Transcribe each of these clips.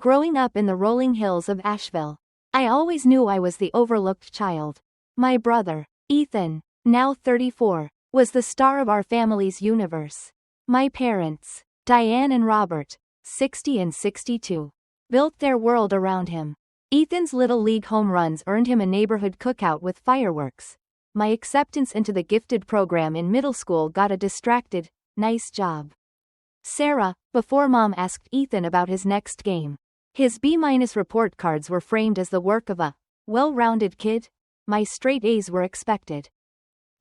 Growing up in the rolling hills of Asheville, I always knew I was the overlooked child. My brother, Ethan, now 34, was the star of our family's universe. My parents, Diane and Robert, 60 and 62, built their world around him. Ethan's Little League home runs earned him a neighborhood cookout with fireworks. My acceptance into the gifted program in middle school got a distracted, nice job. Sarah, before Mom asked Ethan about his next game. His B- report cards were framed as the work of a well-rounded kid. My straight A's were expected.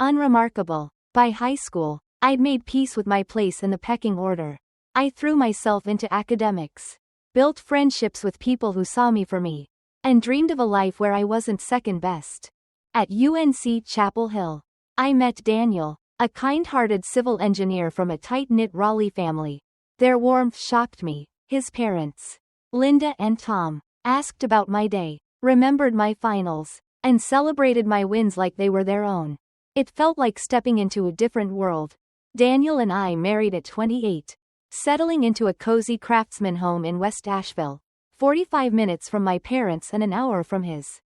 Unremarkable. By high school, I'd made peace with my place in the pecking order. I threw myself into academics, built friendships with people who saw me for me, and dreamed of a life where I wasn't second best. At UNC Chapel Hill, I met Daniel, a kind-hearted civil engineer from a tight-knit Raleigh family. Their warmth shocked me. His parents, Linda and Tom, asked about my day, remembered my finals, and celebrated my wins like they were their own. It felt like stepping into a different world. Daniel and I married at 28, settling into a cozy craftsman home in West Asheville, 45 minutes from my parents and an hour from his.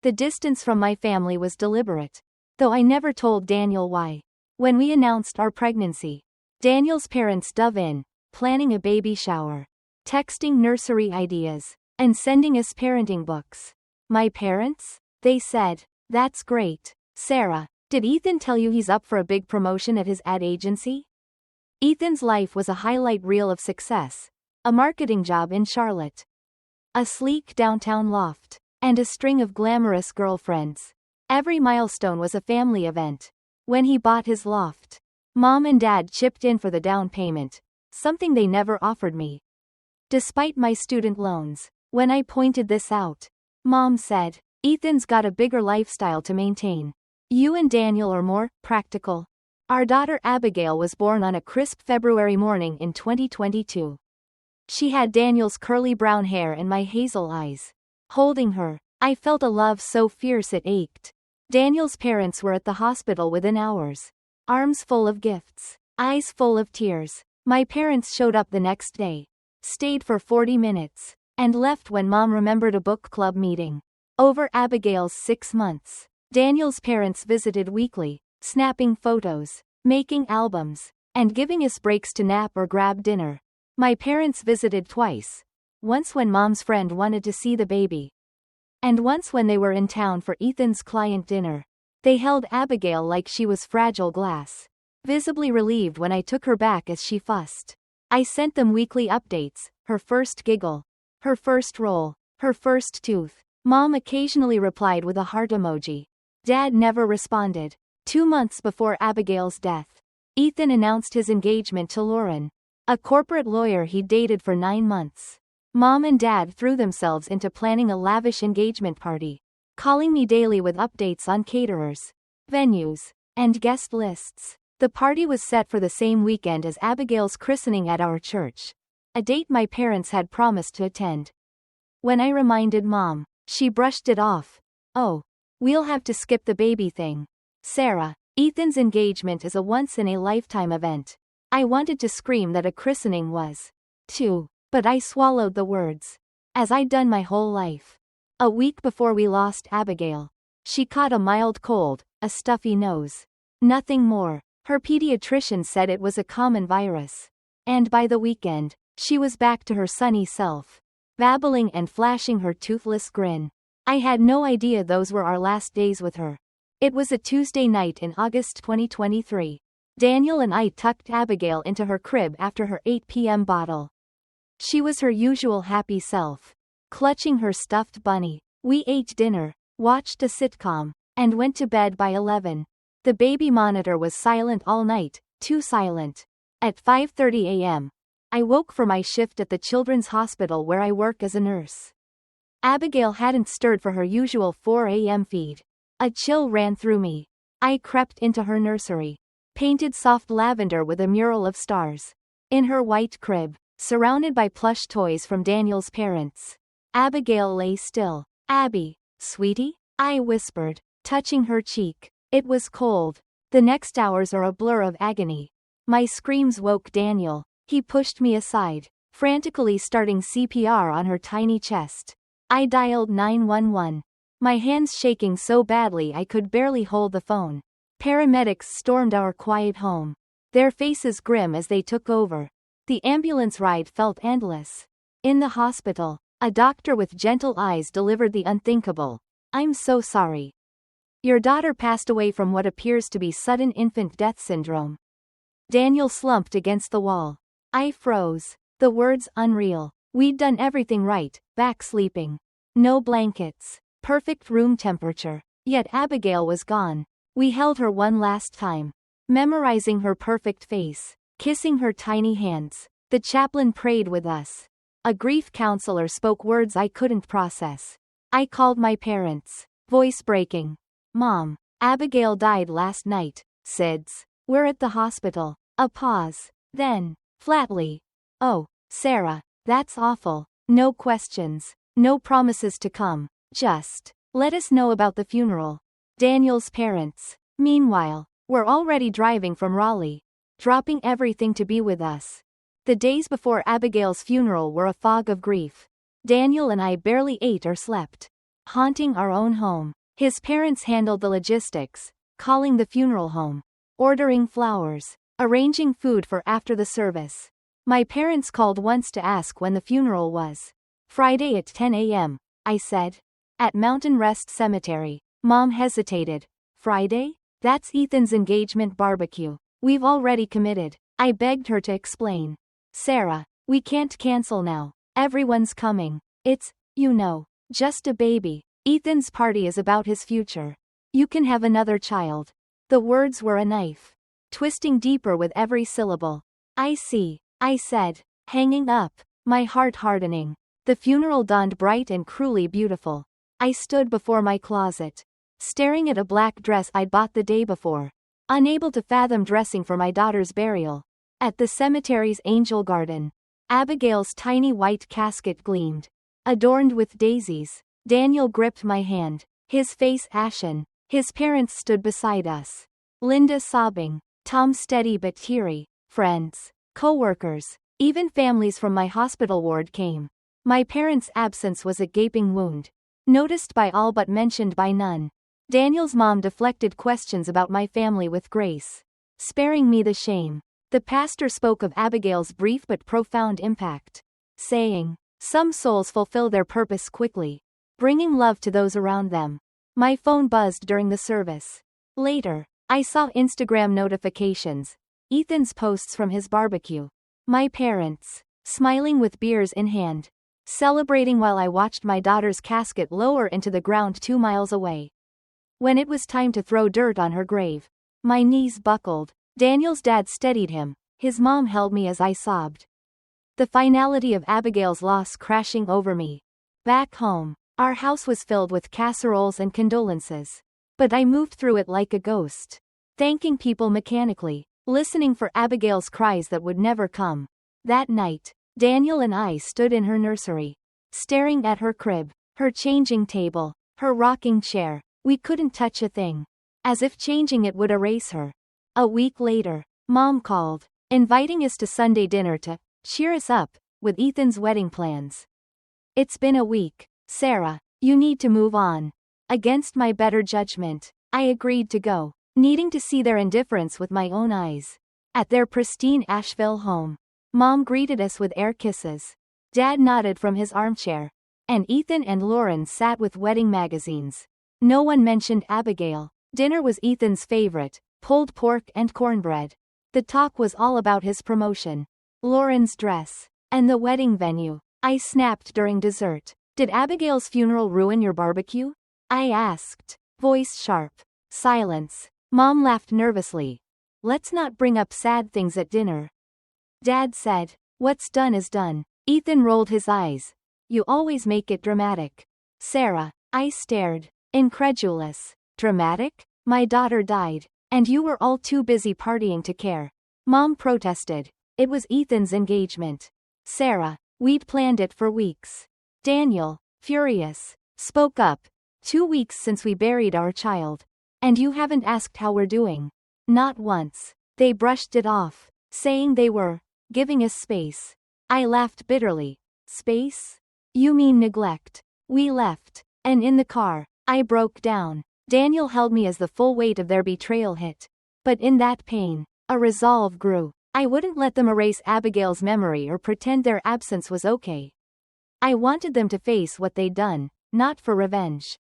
The distance from my family was deliberate, though I never told Daniel why. When we announced our pregnancy, Daniel's parents dove in, planning a baby shower, texting nursery ideas, and sending us parenting books. My parents? They said, "That's great, Sarah. Did Ethan tell you he's up for a big promotion at his ad agency?" Ethan's life was a highlight reel of success, a marketing job in Charlotte, a sleek downtown loft, and a string of glamorous girlfriends. Every milestone was a family event. When he bought his loft, Mom and Dad chipped in for the down payment, something they never offered me. Despite my student loans, when I pointed this out, Mom said, "Ethan's got a bigger lifestyle to maintain. You and Daniel are more practical." Our daughter Abigail was born on a crisp February morning in 2022. She had Daniel's curly brown hair and my hazel eyes. Holding her, I felt a love so fierce it ached. Daniel's parents were at the hospital within hours. Arms full of gifts, eyes full of tears. My parents showed up the next day, stayed for 40 minutes, and left when Mom remembered a book club meeting. Over Abigail's 6 months, Daniel's parents visited weekly, snapping photos, making albums, and giving us breaks to nap or grab dinner. My parents visited twice, once when Mom's friend wanted to see the baby, and once when they were in town for Ethan's client dinner. They held Abigail like she was fragile glass, visibly relieved when I took her back as she fussed. I sent them weekly updates, her first giggle, her first roll, her first tooth. Mom occasionally replied with a heart emoji. Dad never responded. 2 months before Abigail's death, Ethan announced his engagement to Lauren, a corporate lawyer he'd dated for 9 months. Mom and Dad threw themselves into planning a lavish engagement party, calling me daily with updates on caterers, venues, and guest lists. The party was set for the same weekend as Abigail's christening at our church, a date my parents had promised to attend. When I reminded Mom, she brushed it off. "Oh, we'll have to skip the baby thing. Sarah, Ethan's engagement is a once-in-a-lifetime event." I wanted to scream that a christening was, too, but I swallowed the words, as I'd done my whole life. A week before we lost Abigail, she caught a mild cold, a stuffy nose. Nothing more. Her pediatrician said it was a common virus. And by the weekend, she was back to her sunny self, babbling and flashing her toothless grin. I had no idea those were our last days with her. It was a Tuesday night in August 2023. Daniel and I tucked Abigail into her crib after her 8 p.m. bottle. She was her usual happy self, clutching her stuffed bunny. We ate dinner, watched a sitcom, and went to bed by 11. The baby monitor was silent all night, too silent. At 5:30 a.m., I woke for my shift at the children's hospital where I work as a nurse. Abigail hadn't stirred for her usual 4 a.m. feed. A chill ran through me. I crept into her nursery, painted soft lavender with a mural of stars. In her white crib, surrounded by plush toys from Daniel's parents, Abigail lay still. "Abby, sweetie?" I whispered, touching her cheek. It was cold. The next hours are a blur of agony. My screams woke Daniel. He pushed me aside, frantically starting CPR on her tiny chest. I dialed 911. My hands shaking so badly I could barely hold the phone. Paramedics stormed our quiet home, their faces grim as they took over. The ambulance ride felt endless. In the hospital, a doctor with gentle eyes delivered the unthinkable. "I'm so sorry. Your daughter passed away from what appears to be sudden infant death syndrome." Daniel slumped against the wall. I froze. The words unreal. We'd done everything right, back sleeping. No blankets. Perfect room temperature. Yet Abigail was gone. We held her one last time, memorizing her perfect face, kissing her tiny hands. The chaplain prayed with us. A grief counselor spoke words I couldn't process. I called my parents, voice breaking. "Mom, Abigail died last night, SIDS. We're at the hospital." A pause. Then, flatly, "Oh, Sarah, that's awful. No questions. No promises to come. Just, let us know about the funeral." Daniel's parents, meanwhile, were already driving from Raleigh, dropping everything to be with us. The days before Abigail's funeral were a fog of grief. Daniel and I barely ate or slept, haunting our own home. His parents handled the logistics, calling the funeral home, ordering flowers, arranging food for after the service. My parents called once to ask when the funeral was. "Friday at 10 a.m., I said. "At Mountain Rest Cemetery." Mom hesitated. "Friday? That's Ethan's engagement barbecue. We've already committed." I begged her to explain. "Sarah, we can't cancel now. Everyone's coming. It's, just a baby. Ethan's party is about his future. You can have another child." The words were a knife, twisting deeper with every syllable. "I see," I said, hanging up, my heart hardening. The funeral dawned bright and cruelly beautiful. I stood before my closet, staring at a black dress I'd bought the day before, unable to fathom dressing for my daughter's burial. At the cemetery's angel garden, Abigail's tiny white casket gleamed, adorned with daisies. Daniel gripped my hand, his face ashen. His parents stood beside us, Linda sobbing, Tom steady but teary. Friends, co-workers, even families from my hospital ward came. My parents' absence was a gaping wound, noticed by all but mentioned by none. Daniel's mom deflected questions about my family with grace, sparing me the shame. The pastor spoke of Abigail's brief but profound impact, saying, "Some souls fulfill their purpose quickly, bringing love to those around them." My phone buzzed during the service. Later, I saw Instagram notifications, Ethan's posts from his barbecue. My parents, smiling with beers in hand, celebrating while I watched my daughter's casket lower into the ground 2 miles away. When it was time to throw dirt on her grave, my knees buckled. Daniel's dad steadied him, his mom held me as I sobbed. The finality of Abigail's loss crashing over me. Back home, our house was filled with casseroles and condolences. But I moved through it like a ghost, thanking people mechanically, listening for Abigail's cries that would never come. That night, Daniel and I stood in her nursery, staring at her crib, her changing table, her rocking chair. We couldn't touch a thing, as if changing it would erase her. A week later, Mom called, inviting us to Sunday dinner to cheer us up with Ethan's wedding plans. "It's been a week, Sarah. You need to move on." Against my better judgment, I agreed to go, needing to see their indifference with my own eyes. At their pristine Asheville home, Mom greeted us with air kisses. Dad nodded from his armchair, and Ethan and Lauren sat with wedding magazines. No one mentioned Abigail. Dinner was Ethan's favorite, pulled pork and cornbread. The talk was all about his promotion, Lauren's dress, and the wedding venue. I snapped during dessert. "Did Abigail's funeral ruin your barbecue?" I asked, voice sharp. Silence. Mom laughed nervously. "Let's not bring up sad things at dinner." Dad said, "What's done is done." Ethan rolled his eyes. "You always make it dramatic." "Sarah," I stared, incredulous. "Dramatic? My daughter died, and you were all too busy partying to care." Mom protested. "It was Ethan's engagement. Sarah, we'd planned it for weeks." Daniel, furious, spoke up. 2 weeks since we buried our child. And you haven't asked how we're doing." "Not once." They brushed it off, saying they were giving us space. I laughed bitterly. Space? You mean neglect. We left. And in the car, I broke down. Daniel held me as the full weight of their betrayal hit. But in that pain, a resolve grew. I wouldn't let them erase Abigail's memory or pretend their absence was okay. I wanted them to face what they'd done, not for revenge,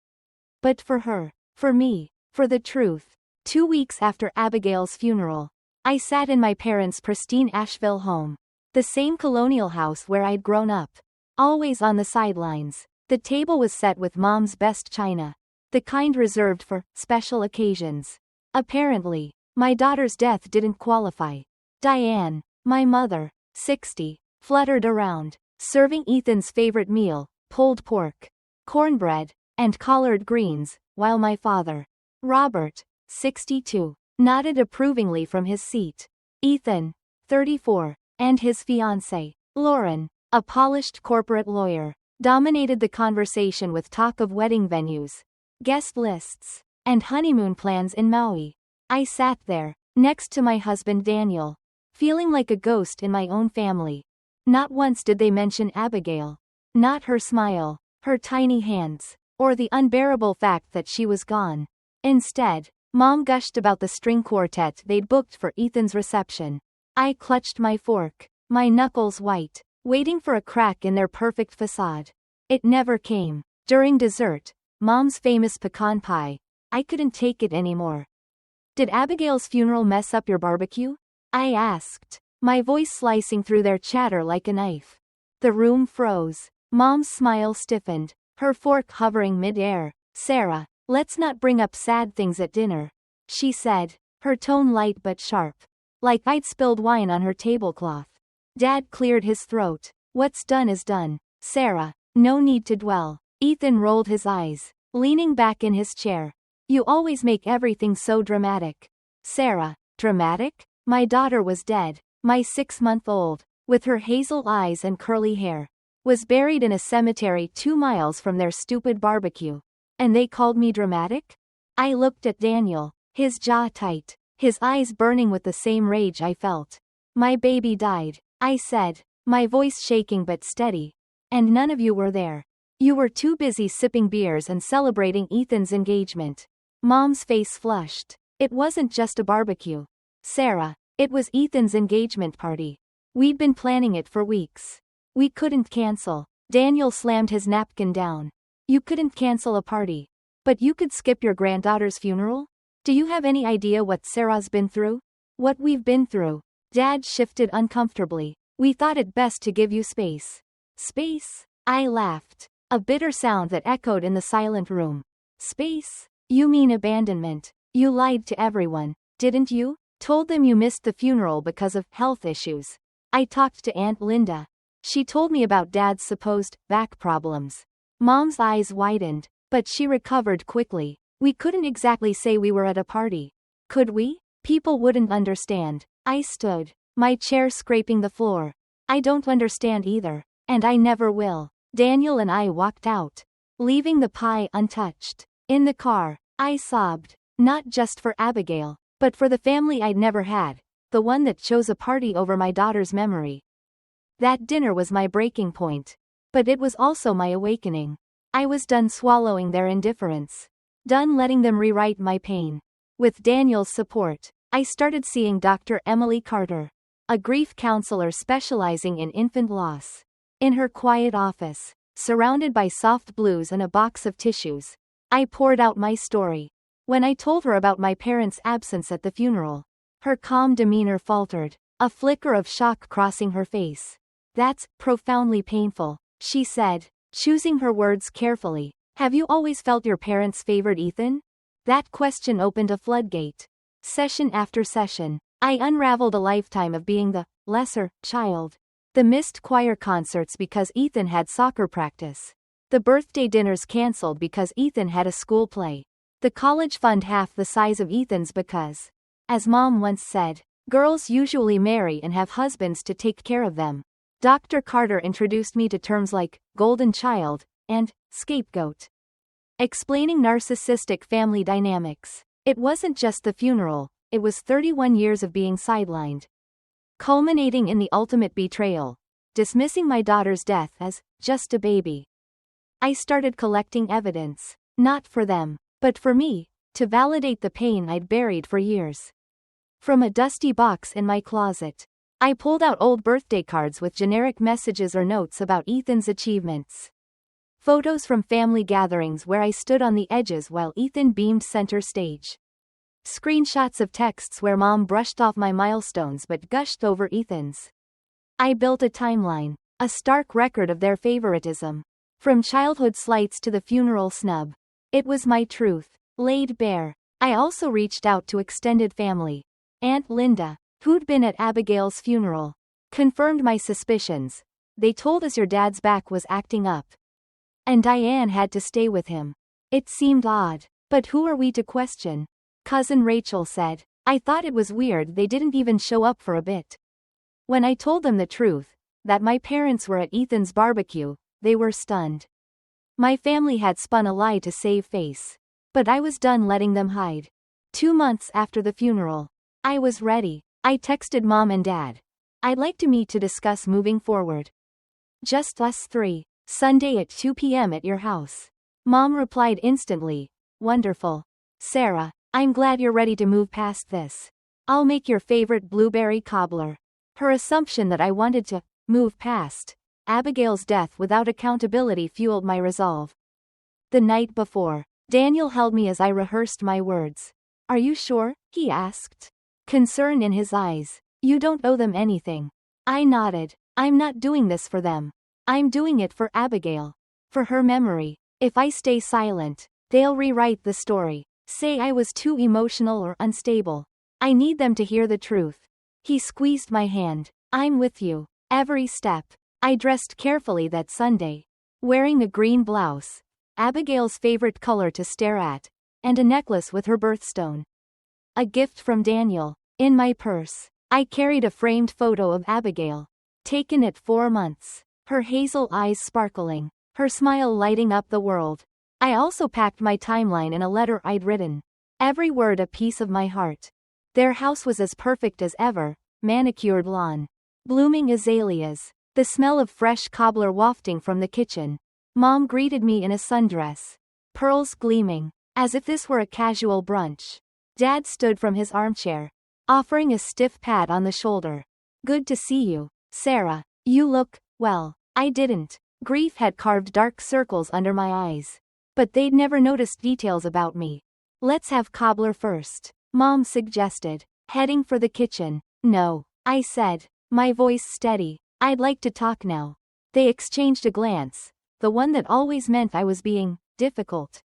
but for her, for me, for the truth. 2 weeks after Abigail's funeral, I sat in my parents' pristine Asheville home. The same colonial house where I'd grown up. Always on the sidelines. The table was set with Mom's best china. The kind reserved for special occasions. Apparently, my daughter's death didn't qualify. Diane, my mother, 60, fluttered around, serving Ethan's favorite meal, pulled pork, cornbread, and collard greens, while my father, Robert, 62, nodded approvingly from his seat. Ethan, 34, and his fiancée, Lauren, a polished corporate lawyer, dominated the conversation with talk of wedding venues, guest lists, and honeymoon plans in Maui. I sat there, next to my husband Daniel, feeling like a ghost in my own family. Not once did they mention Abigail. Not her smile, her tiny hands, or the unbearable fact that she was gone. Instead, Mom gushed about the string quartet they'd booked for Ethan's reception. I clutched my fork, my knuckles white, waiting for a crack in their perfect facade. It never came. During dessert, Mom's famous pecan pie, I couldn't take it anymore. Did Abigail's funeral mess up your barbecue? I asked, my voice slicing through their chatter like a knife. The room froze. Mom's smile stiffened, her fork hovering mid-air. Sarah, let's not bring up sad things at dinner, she said, her tone light but sharp. Like I'd spilled wine on her tablecloth. Dad cleared his throat. What's done is done, Sarah, no need to dwell. Ethan rolled his eyes, leaning back in his chair. You always make everything so dramatic. Sarah, dramatic? My daughter was dead. My 6-month-old, with her hazel eyes and curly hair, was buried in a cemetery 2 miles from their stupid barbecue. And they called me dramatic? I looked at Daniel, his jaw tight, his eyes burning with the same rage I felt. My baby died, I said, my voice shaking but steady. And none of you were there. You were too busy sipping beers and celebrating Ethan's engagement. Mom's face flushed. It wasn't just a barbecue, Sarah. It was Ethan's engagement party. We'd been planning it for weeks. We couldn't cancel. Daniel slammed his napkin down. You couldn't cancel a party. But you could skip your granddaughter's funeral? Do you have any idea what Sarah's been through? What we've been through? Dad shifted uncomfortably. We thought it best to give you space. Space? I laughed. A bitter sound that echoed in the silent room. Space? You mean abandonment. You lied to everyone, didn't you? Told them you missed the funeral because of health issues. I talked to Aunt Linda. She told me about Dad's supposed back problems. Mom's eyes widened, but she recovered quickly. We couldn't exactly say we were at a party. Could we? People wouldn't understand. I stood, my chair scraping the floor. I don't understand either, and I never will. Daniel and I walked out, leaving the pie untouched. In the car, I sobbed, not just for Abigail, but for the family I'd never had, the one that chose a party over my daughter's memory. That dinner was my breaking point. But it was also my awakening. I was done swallowing their indifference. Done letting them rewrite my pain. With Daniel's support, I started seeing Dr. Emily Carter, a grief counselor specializing in infant loss. In her quiet office, surrounded by soft blues and a box of tissues, I poured out my story. When I told her about my parents' absence at the funeral, her calm demeanor faltered, a flicker of shock crossing her face. That's profoundly painful, she said, choosing her words carefully. Have you always felt your parents favored Ethan? That question opened a floodgate. Session after session, I unraveled a lifetime of being the lesser child. The missed choir concerts because Ethan had soccer practice. The birthday dinners canceled because Ethan had a school play. The college fund half the size of Ethan's because, as Mom once said, girls usually marry and have husbands to take care of them. Dr. Carter introduced me to terms like golden child and scapegoat, explaining narcissistic family dynamics. It wasn't just the funeral, it was 31 years of being sidelined, culminating in the ultimate betrayal. dismissing my daughter's death as just a baby. I started collecting evidence, not for them, but for me, to validate the pain I'd buried for years. From a dusty box in my closet, I pulled out old birthday cards with generic messages or notes about Ethan's achievements. Photos from family gatherings where I stood on the edges while Ethan beamed center stage. Screenshots of texts where Mom brushed off my milestones but gushed over Ethan's. I built a timeline, a stark record of their favoritism. From childhood slights to the funeral snub. It was my truth, laid bare. I also reached out to extended family. Aunt Linda, who'd been at Abigail's funeral, confirmed my suspicions. They told us your dad's back was acting up. And Diane had to stay with him. It seemed odd, but who are we to question? Cousin Rachel said. I thought it was weird they didn't even show up for a bit. When I told them the truth, that my parents were at Ethan's barbecue, they were stunned. My family had spun a lie to save face. But I was done letting them hide. 2 months after the funeral, I was ready. I texted Mom and Dad. I'd like to meet to discuss moving forward. Just us three, Sunday at 2 p.m. at your house. Mom replied instantly. Wonderful. Sarah, I'm glad you're ready to move past this. I'll make your favorite blueberry cobbler. Her assumption that I wanted to move past Abigail's death without accountability fueled my resolve. The night before, Daniel held me as I rehearsed my words. Are you sure? He asked. Concern in his eyes. You don't owe them anything. I nodded. I'm not doing this for them. I'm doing it for Abigail. For her memory. If I stay silent, they'll rewrite the story. Say I was too emotional or unstable. I need them to hear the truth. He squeezed my hand. I'm with you. Every step. I dressed carefully that Sunday. Wearing a green blouse, Abigail's favorite color to stare at, and a necklace with her birthstone. A gift from Daniel. In my purse, I carried a framed photo of Abigail. Taken at 4 months. Her hazel eyes sparkling. Her smile lighting up the world. I also packed my timeline in a letter I'd written. Every word a piece of my heart. Their house was as perfect as ever. Manicured lawn. Blooming azaleas. The smell of fresh cobbler wafting from the kitchen. Mom greeted me in a sundress. Pearls gleaming. As if this were a casual brunch. Dad stood from his armchair, offering a stiff pat on the shoulder. Good to see you, Sarah. You look, well. I didn't. Grief had carved dark circles under my eyes. But they'd never noticed details about me. Let's have cobbler first, Mom suggested, heading for the kitchen. No, I said, my voice steady. I'd like to talk now. They exchanged a glance, the one that always meant I was being difficult.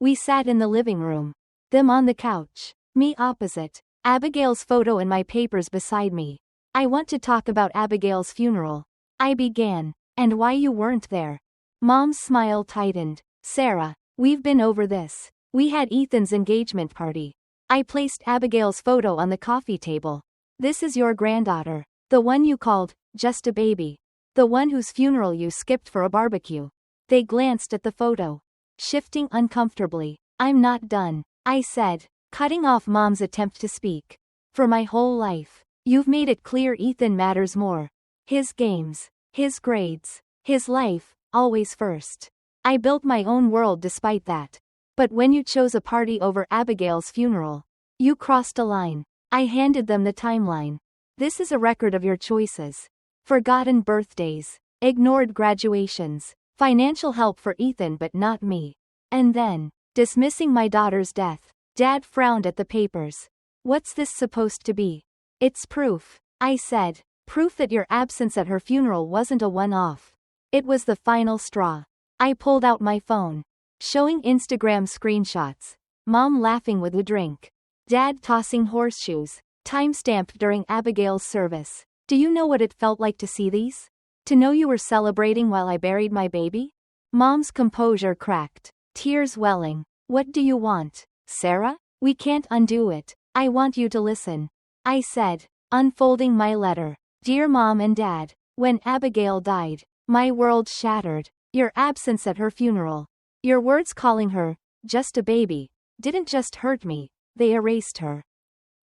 We sat in the living room. Them on the couch. Me opposite. Abigail's photo and my papers beside me. I want to talk about Abigail's funeral. I began. And why you weren't there. Mom's smile tightened. Sarah, we've been over this. We had Ethan's engagement party. I placed Abigail's photo on the coffee table. This is your granddaughter. The one you called just a baby. The one whose funeral you skipped for a barbecue. They glanced at the photo. Shifting uncomfortably. I'm not done, I said, cutting off Mom's attempt to speak. For my whole life, you've made it clear Ethan matters more. His games, his grades, his life, always first. I built my own world despite that. But when you chose a party over Abigail's funeral, you crossed a line. I handed them the timeline. This is a record of your choices. Forgotten birthdays, ignored graduations, financial help for Ethan but not me. And then, dismissing my daughter's death. Dad frowned at the papers. What's this supposed to be? It's proof, I said. Proof that your absence at her funeral wasn't a one-off. It was the final straw. I pulled out my phone. Showing Instagram screenshots. Mom laughing with a drink. Dad tossing horseshoes. Timestamped during Abigail's service. Do you know what it felt like to see these? To know you were celebrating while I buried my baby? Mom's composure cracked. Tears welling. What do you want, Sarah? We can't undo it. I want you to listen. I said, unfolding my letter. Dear Mom and Dad, when Abigail died, my world shattered. Your absence at her funeral. Your words calling her just a baby didn't just hurt me, they erased her.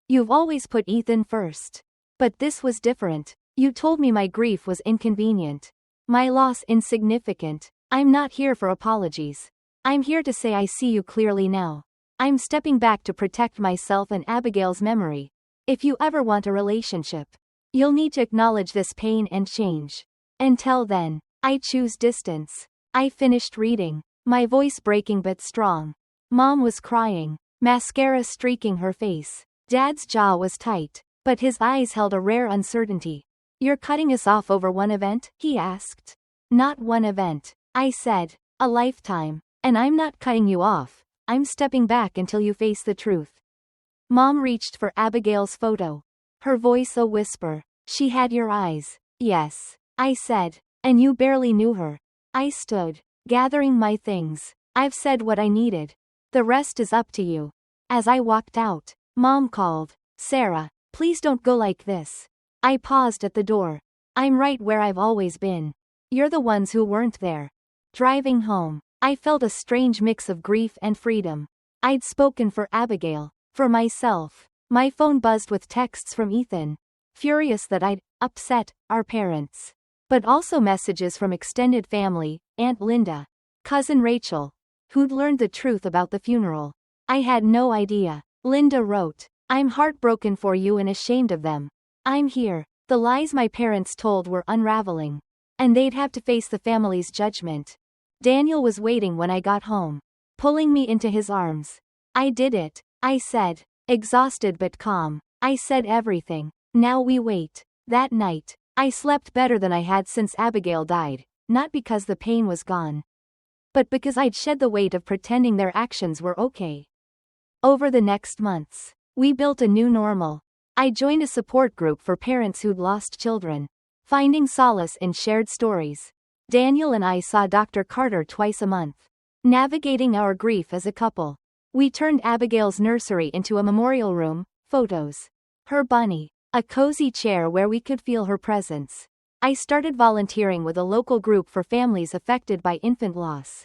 You've always put Ethan first. But this was different. You told me my grief was inconvenient. My loss insignificant. I'm not here for apologies. I'm here to say I see you clearly now. I'm stepping back to protect myself and Abigail's memory. If you ever want a relationship, you'll need to acknowledge this pain and change. Until then, I choose distance. I finished reading, my voice breaking but strong. Mom was crying, mascara streaking her face. Dad's jaw was tight, but his eyes held a rare uncertainty. You're cutting us off over one event? He asked. Not one event, I said. A lifetime. And I'm not cutting you off. I'm stepping back until you face the truth. Mom reached for Abigail's photo. Her voice a whisper. She had your eyes. Yes, I said. And you barely knew her. I stood, gathering my things. I've said what I needed. The rest is up to you. As I walked out, Mom called. Sarah, please don't go like this. I paused at the door. I'm right where I've always been. You're the ones who weren't there. Driving home, I felt a strange mix of grief and freedom. I'd spoken for Abigail, for myself. My phone buzzed with texts from Ethan, furious that I'd upset our parents. But also messages from extended family, Aunt Linda, Cousin Rachel, who'd learned the truth about the funeral. I had no idea. Linda wrote, I'm heartbroken for you and ashamed of them. I'm here. The lies my parents told were unraveling. And they'd have to face the family's judgment. Daniel was waiting when I got home, pulling me into his arms. I did it, I said, exhausted but calm. I said everything. Now we wait. That night, I slept better than I had since Abigail died, not because the pain was gone, but because I'd shed the weight of pretending their actions were okay. Over the next months, we built a new normal. I joined a support group for parents who'd lost children, finding solace in shared stories. Daniel and I saw Dr. Carter twice a month, navigating our grief as a couple. We turned Abigail's nursery into a memorial room, photos, her bunny, a cozy chair where we could feel her presence. I started volunteering with a local group for families affected by infant loss,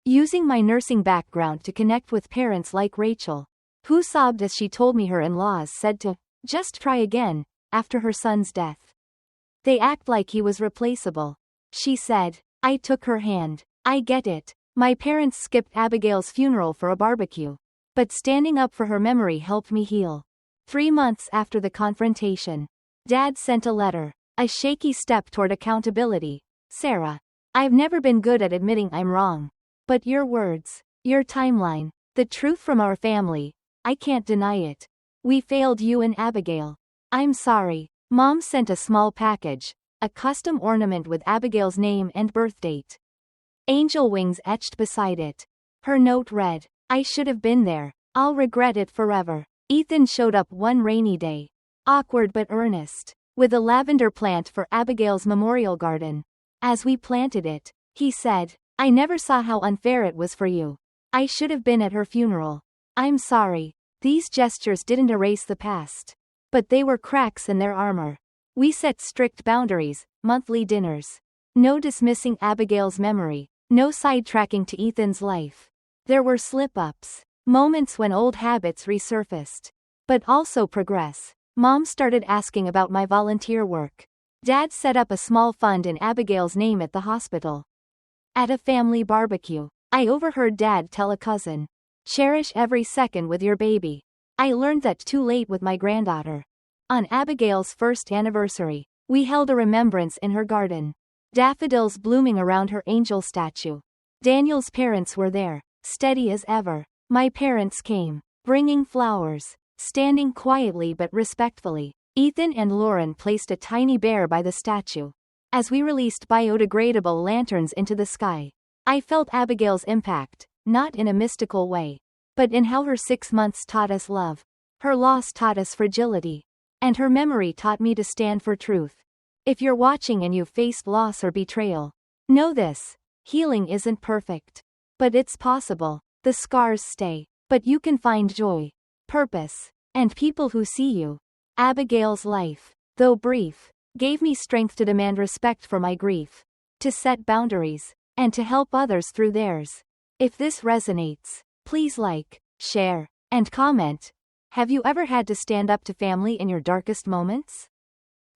using my nursing background to connect with parents like Rachel, who sobbed as she told me her in-laws said to just try again after her son's death. They act like he was replaceable, she said. I took her hand. I get it. My parents skipped Abigail's funeral for a barbecue, but standing up for her memory helped me heal. 3 months after the confrontation, Dad sent a letter, a shaky step toward accountability. Sarah, I've never been good at admitting I'm wrong. But your words, your timeline, the truth from our family, I can't deny it. We failed you and Abigail. I'm sorry. Mom sent a small package, a custom ornament with Abigail's name and birthdate. Angel wings etched beside it. Her note read, I should have been there. I'll regret it forever. Ethan showed up one rainy day, awkward but earnest, with a lavender plant for Abigail's memorial garden. As we planted it, he said, I never saw how unfair it was for you. I should have been at her funeral. I'm sorry. These gestures didn't erase the past, but they were cracks in their armor. We set strict boundaries, monthly dinners. No dismissing Abigail's memory, no sidetracking to Ethan's life. There were slip-ups, moments when old habits resurfaced, but also progress. Mom started asking about my volunteer work. Dad set up a small fund in Abigail's name at the hospital. At a family barbecue, I overheard Dad tell a cousin, cherish every second with your baby. I learned that too late with my granddaughter. On Abigail's first anniversary, we held a remembrance in her garden. Daffodils blooming around her angel statue. Daniel's parents were there, steady as ever. My parents came, bringing flowers, standing quietly but respectfully. Ethan and Lauren placed a tiny bear by the statue. As we released biodegradable lanterns into the sky, I felt Abigail's impact, not in a mystical way, but in how her 6 months taught us love. Her loss taught us fragility. And her memory taught me to stand for truth. If you're watching and you've faced loss or betrayal, know this: healing isn't perfect, but it's possible. The scars stay, but you can find joy, purpose, and people who see you. Abigail's life, though brief, gave me strength to demand respect for my grief, to set boundaries, and to help others through theirs. If this resonates, please like, share, and comment. Have you ever had to stand up to family in your darkest moments?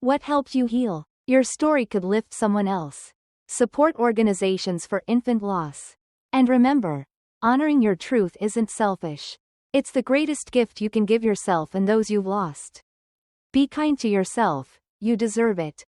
What helped you heal? Your story could lift someone else. Support organizations for infant loss. And remember, honoring your truth isn't selfish. It's the greatest gift you can give yourself and those you've lost. Be kind to yourself, you deserve it.